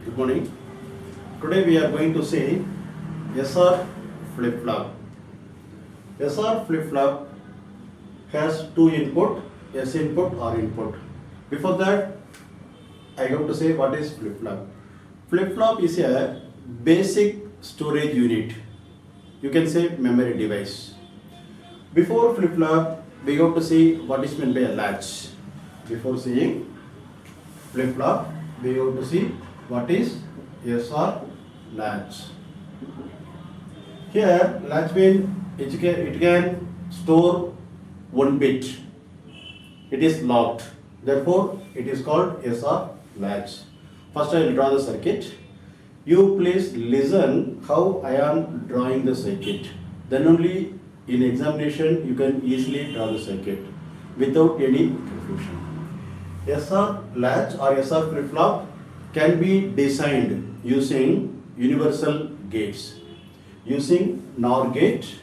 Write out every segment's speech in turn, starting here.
Good morning. Today we are going to see SR flip-flop. SR flip-flop has two input, S input or input. Before that, I have to say what is flip-flop. Flip-flop is a basic storage unit. You can say memory device. Before flip-flop, we have to see what is meant by a latch. Before seeing flip-flop, we have to see what is SR latch. Here, latch means it can store one bit. It is locked. Therefore, it is called SR latch. First, I will draw the circuit. You please listen how I am drawing the circuit. Then only in examination you can easily draw the circuit without any confusion. SR latch or SR flip-flop can be designed using universal gates, using NOR gate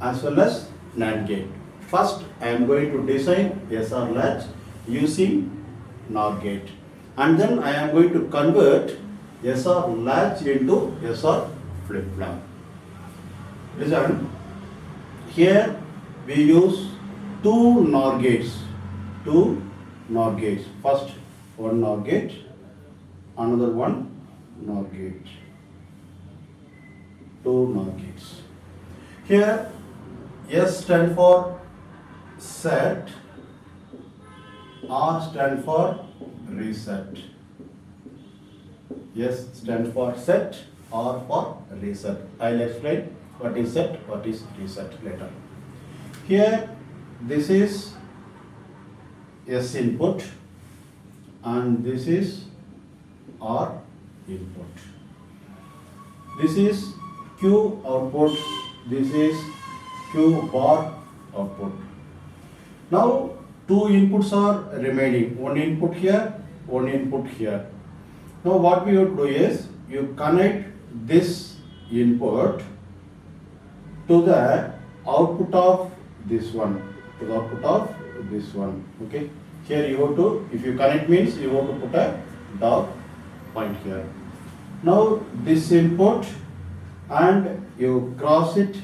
as well as NAND gate. First, I am going to design SR latch using NOR gate, and then I am going to convert SR latch into SR flip-flop. Listen, here we use two NOR gates. First, one NOR gate, another one NOR gate. Two NOR gates. Here, S stand for set, R stand for reset. S stand for set, R for reset. I will explain what is set, what is reset later. Here, this is S input and this is R input. This is Q output, this is Q bar output. Now, two inputs are remaining, one input here, one input here. Now, what we have to do is, you connect this input to the output of this one, okay. Here you have to, if you connect means you have to put a dot point here. Now this input and you cross it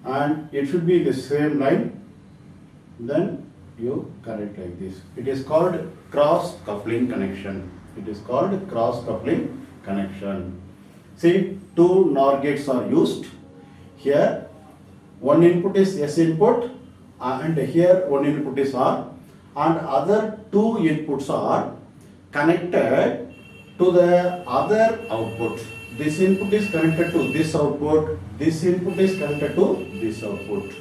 and it should be the same line, then you connect like this. It is called cross coupling connection. See, two NOR gates are used. Here one input is S input and here one input is R, and other two inputs are connected to the other output. This input is connected to this output, this input is connected to this output.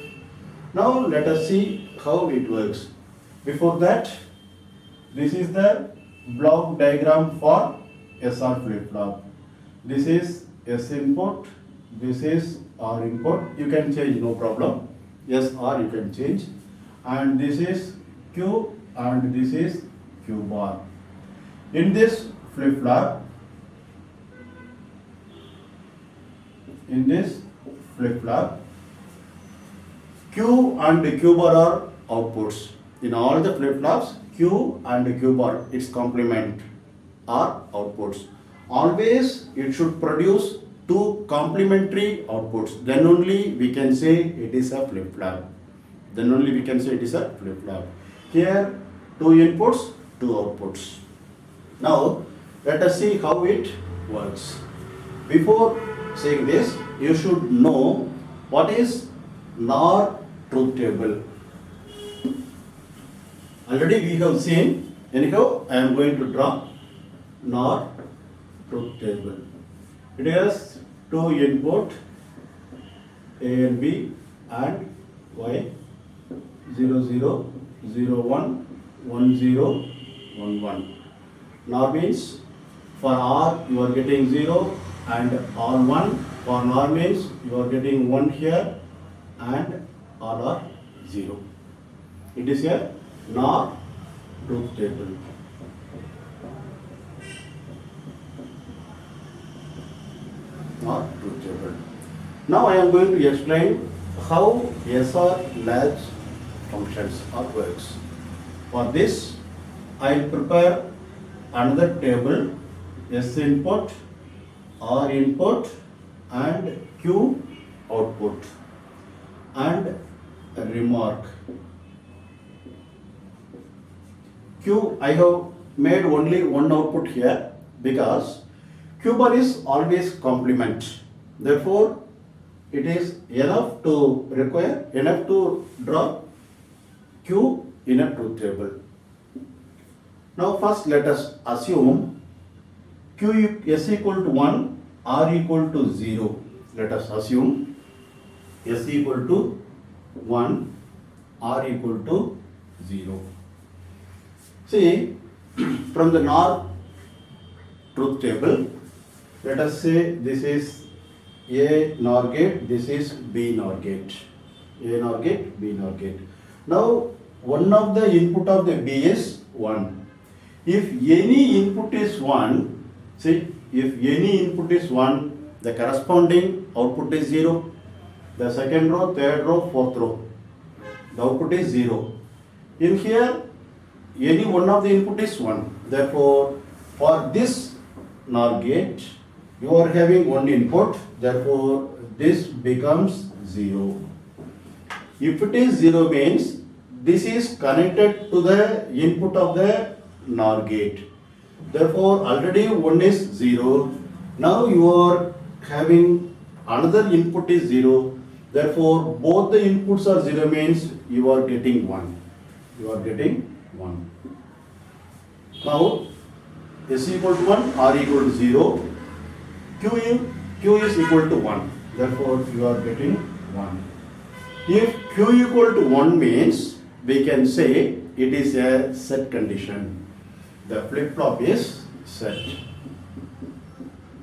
Now let us see how it works. Before that, this is the block diagram for SR flip-flop. This is S input, this is R input. You can change, no problem. S, R you can change. And this is Q and this is Q bar. In this flip-flop, Q and Q bar are outputs. In all the flip-flops, Q and Q bar, its complement, are outputs. Always it should produce two complementary outputs. Then only we can say it is a flip-flop. Here, two inputs, two outputs. Now, let us see how it works. Before saying this, you should know what is NOR truth table. Already we have seen, anyhow, I am going to draw NOR truth table. It has two input, A and B and Y, 0, 0, 0, 1, 1, 0, 1, 1. NOR means for R you are getting 0 and R1. For NOR means you are getting 1 here and all are 0. It is a NOR truth table. Now I am going to explain how SR latch functions or works. For this, I will prepare another table, S input, R input and Q output. And a remark, Q, I have made only one output here because Q bar is always complement. Therefore, it is enough to draw Q in a truth table. Now first let us assume Q S equal to 1, R equal to 0. Let us assume S equal to 1, R equal to 0. See, from the NOR truth table, let us say this is A NOR gate, this is B NOR gate. A NOR gate, B NOR gate. Now, one of the input of the B is 1. If any input is 1, see, if any input is 1, the corresponding output is 0. The second row, third row, fourth row, the output is 0. In here, any one of the input is 1. Therefore, for this NOR gate, you are having one input. Therefore, this becomes 0. If it is 0 means, this is connected to the input of the NOR gate. Therefore, already 1 is 0. Now you are having another input is 0. Therefore, both the inputs are 0 means you are getting 1. You are getting 1. Now, S equal to 1, R equal to 0. Q is equal to 1. Therefore, you are getting 1. If Q equal to 1 means, we can say it is a set condition. The flip-flop is set.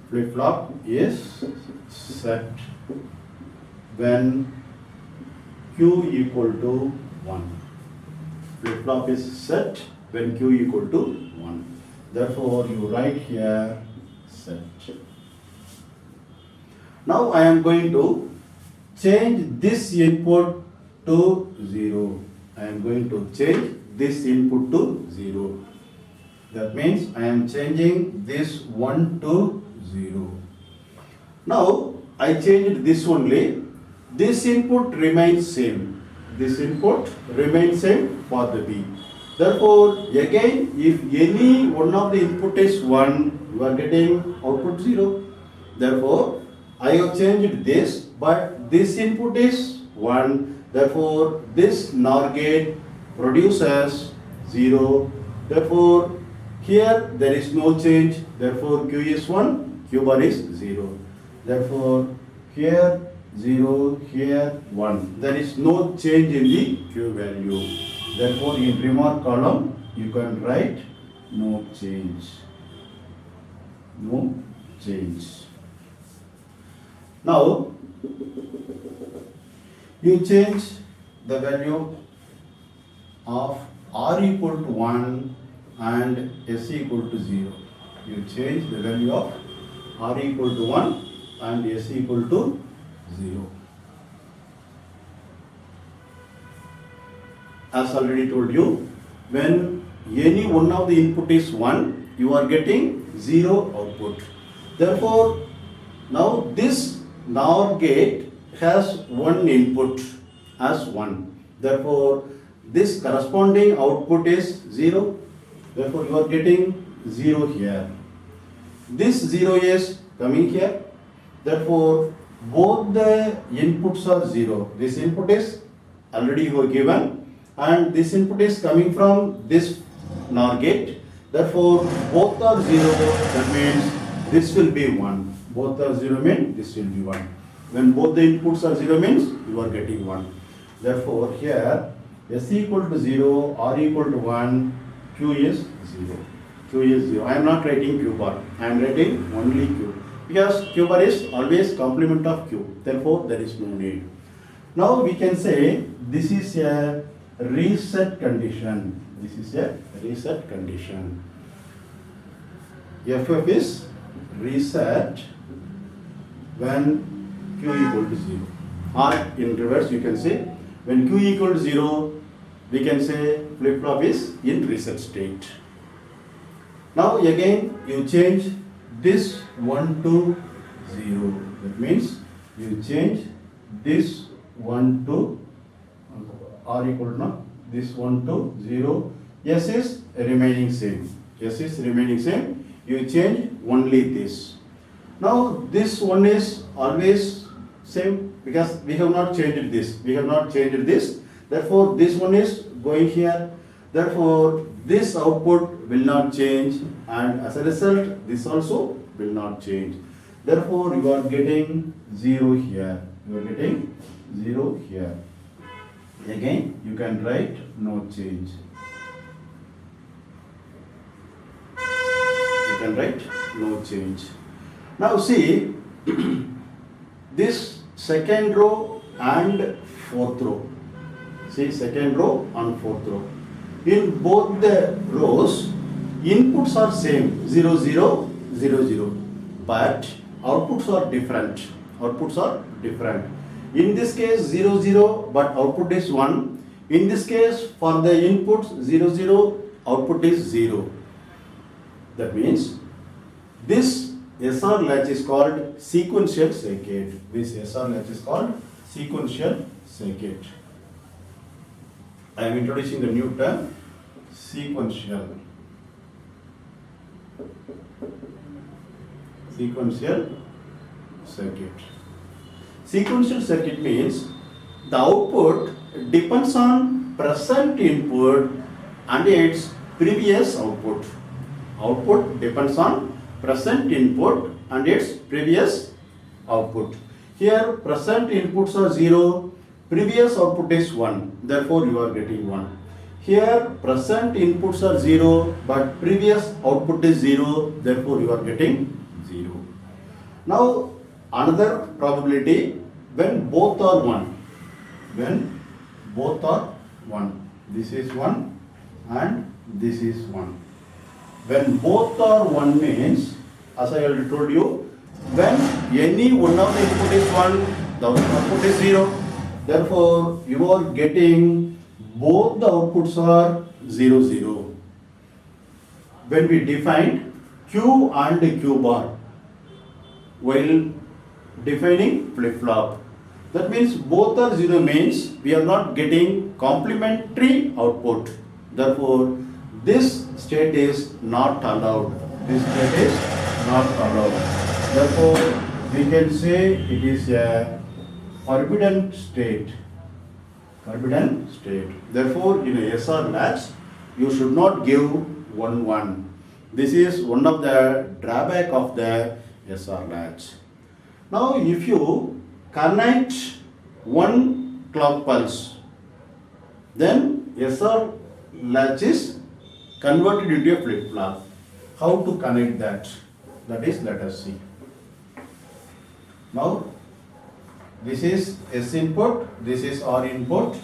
Flip-flop is set when Q equal to 1. Flip-flop is set when Q equal to 1. Therefore, you write here set. Now I am going to change this input to 0. I am going to change this input to 0. That means I am changing this 1 to 0. Now I changed this only. This input remains same. This input remains same for the B. Therefore, again, if any one of the input is 1, you are getting output 0. Therefore, I have changed this, but this input is 1. Therefore, this NOR gate produces 0. Therefore, here there is no change. Therefore, Q is 1, Q bar is 0. Therefore, here 0, here 1. There is no change in the Q value. Therefore, in remark column, you can write no change. No change. Now, you change the value of R equal to 1 and S equal to 0. You change the value of R equal to 1 and S equal to 0. As already told you, when any one of the input is 1, you are getting 0 output. Therefore, now this NOR gate has one input as 1. Therefore, this corresponding output is 0. Therefore, you are getting 0 here. This 0 is coming here. Therefore, both the inputs are 0. This input is already you are given, and this input is coming from this NOR gate. Therefore, both are 0. That means this will be 1. Both are 0 means this will be 1. When both the inputs are 0 means you are getting 1. Therefore, here S equal to 0, R equal to 1, Q is 0. Q is 0. I am not writing Q bar. I am writing only Q. Because Q bar is always complement of Q. Therefore, there is no need. Now we can say this is a reset condition. This is a reset condition. FF is reset when Q equal to 0. Or in reverse, you can say when Q equal to 0, we can say flip-flop is in reset state. Now again you change this 1 to 0. That means you change this 1 to r equal to now this 1 to 0. S is remaining same. S is remaining same. You change only this. Now this one is always same because we have not changed this. We have not changed this. Therefore this one is going here. Therefore this output will not change, and as a result this also will not change. Therefore you are getting 0 here. You are getting 0 here. Again you can write no change. You can write no change. Now see this second row and fourth row. See second row and fourth row. In both the rows, inputs are same 0, 0, 0, 0, but outputs are different. Outputs are different. In this case 0, 0, but output is 1. In this case for the inputs 0, 0, output is 0. That means this SR latch is called sequential circuit. This SR latch is called sequential circuit. I am introducing the new term, sequential. Sequential circuit. Sequential circuit means the output depends on present input and its previous output. Output depends on present input and its previous output. Here present inputs are 0, previous output is 1, therefore you are getting 1. Here present inputs are 0 but previous output is 0, therefore you are getting 0. Now another probability, when both are 1. When both are 1. This is 1 and this is 1. When both are 1 means, as I already told you, when any one of the input is 1, the output is 0. Therefore, you are getting both the outputs are 0, 0. When we defined Q and Q bar while defining flip-flop, that means both are 0 means we are not getting complementary output. Therefore, this state is not allowed. This state is not allowed. Therefore, we can say it is a forbidden state. Forbidden state. Therefore, in a SR latch, you should not give 1, 1. This is one of the drawback of the SR latch. Now, if you connect one clock pulse, then SR latch is converted into a flip-flop. How to connect that? That is, let us see. Now, this is S input, this is R input.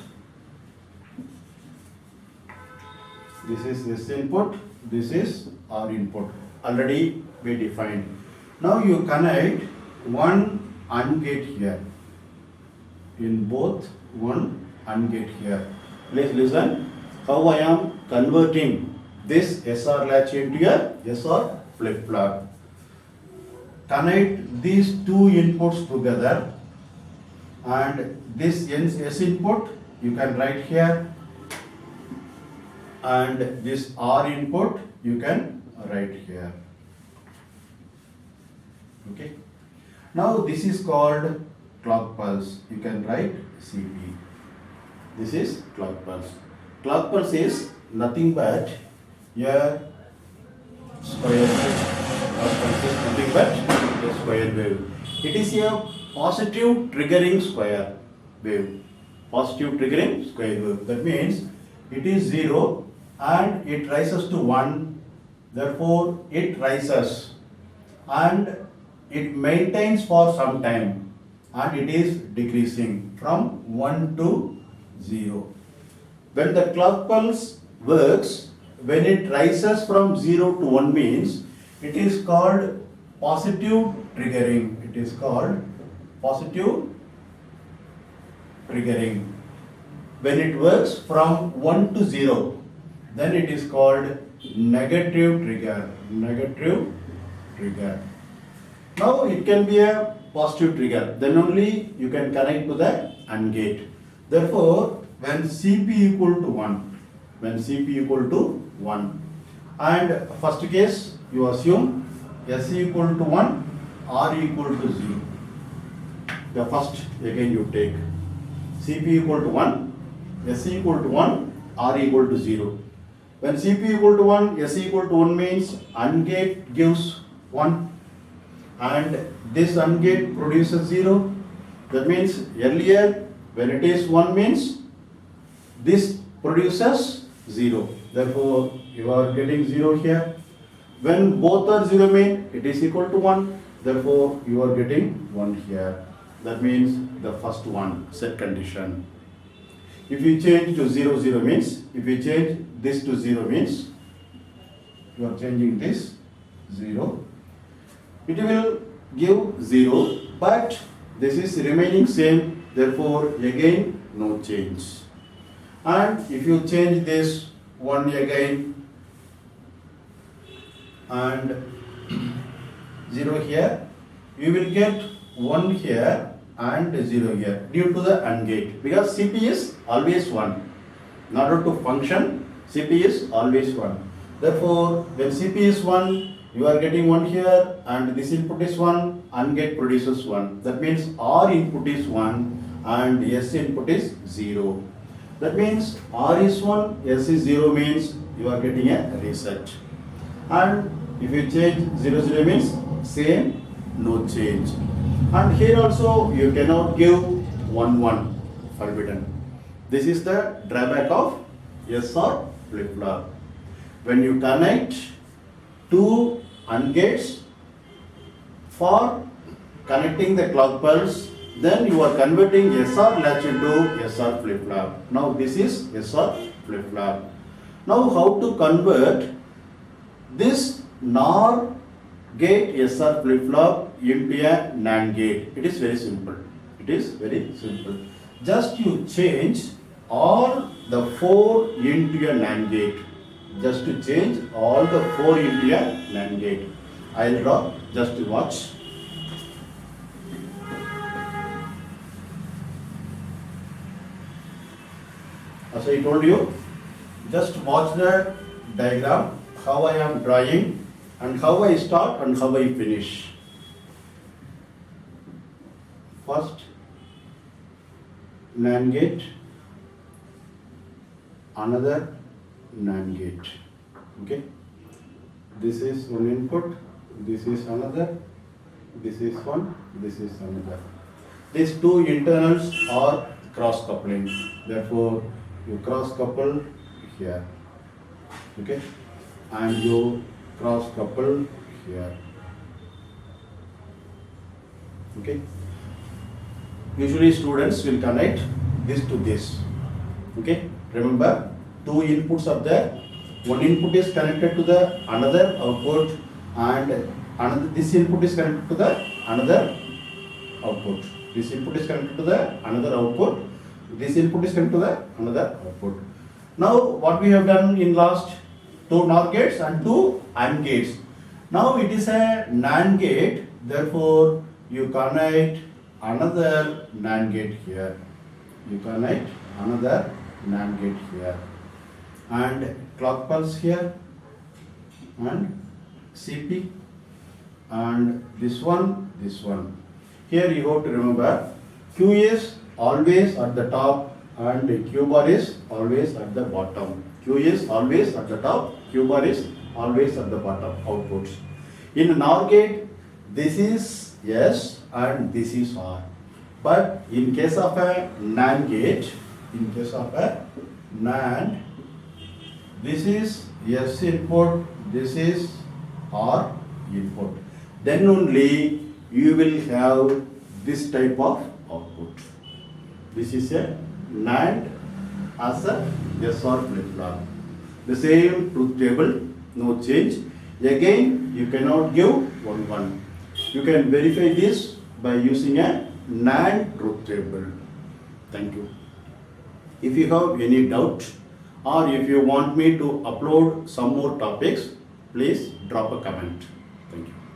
This is S input, this is R input. Already we defined. Now you connect one AND gate here. In both one AND gate here. Please listen how I am converting this SR latch into a SR flip-flop. Connect these two inputs together, and this S input you can write here, and this R input you can write here. Okay. Now this is called clock pulse. You can write CP. This is clock pulse. Clock pulse is nothing but a square wave. Clock pulse is nothing but a square wave. It is a positive triggering square wave. Positive triggering square wave. That means it is 0 and it rises to 1. Therefore, it rises and it maintains for some time and it is decreasing from 1 to 0. When the clock pulse works, when it rises from 0 to 1 means it is called positive triggering. It is called positive triggering. When it works from 1 to 0, then it is called negative trigger. Negative trigger. Now it can be a positive trigger. Then only you can connect to the AND gate. Therefore, when CP equal to 1, when CP equal to 1, and first case you assume S equal to 1, R equal to 0. The first again you take CP equal to 1, S equal to 1, R equal to 0. When CP equal to 1, S equal to 1 means AND gate gives 1 and this AND gate produces 0. That means earlier when it is 1 means this produces 0. Therefore, you are getting 0 here. When both are 0 mean it is equal to 1. Therefore, you are getting 1 here. That means the first one, set condition. If you change to 0, 0 means, if you change this to 0 means, you are changing this 0. It will give 0, but this is remaining same. Therefore, again, no change. And if you change this 1 again and 0 here, you will get 1 here and 0 here due to the AND gate, because CP is always 1. In order to function, CP is always 1. Therefore, when CP is 1, you are getting 1 here and this input is 1, AND gate produces 1. That means R input is 1 and S input is 0. That means R is 1, S is 0 means you are getting a reset. And if you change 0, 0 means same, no change. And here also you cannot give 1, 1, forbidden. This is the drawback of SR flip-flop. When you connect two AND gates for connecting the clock pulse, then you are converting SR latch into SR flip-flop. Now this is SR flip-flop. Now how to convert this NOR gate SR flip-flop into a NAND gate? It is very simple. It is very simple. Just you change all the 4 into a NAND gate. Just to change all the 4 into a NAND gate. I will draw, just to watch. As I told you, just watch the diagram, how I am drawing and how I start and how I finish. First, NAND gate, another NAND gate. Okay, this is one input, this is another, this is one, this is another. These two internals are cross coupling. Therefore, you cross couple here. Okay, and you cross couple here. Okay. Usually students will connect this to this. Okay. Remember, two inputs are there. One input is connected to the another output, and another this input is connected to the another output. This input is connected to the another output. This input is connected to the another output. Now, what we have done in last, 2 NOR gates and 2 AND gates. Now it is a NAND gate. Therefore, you connect another NAND gate here. You connect another NAND gate here. And clock pulse here. And CP. And this one, this one. Here you have to remember, Q is always at the top and Q bar is always at the bottom. Q is always at the top, Q bar is always at the bottom, outputs. In NOR gate, this is S and this is R. But in case of a NAND gate, in case of a NAND, this is S input, this is R input. Then only you will have this type of output. This is a NAND as a SR flip-flop. The same truth table, no change. Again, you cannot give 1, 1. You can verify this by using a NAND truth table. Thank you. If you have any doubt or if you want me to upload some more topics, please drop a comment. Thank you.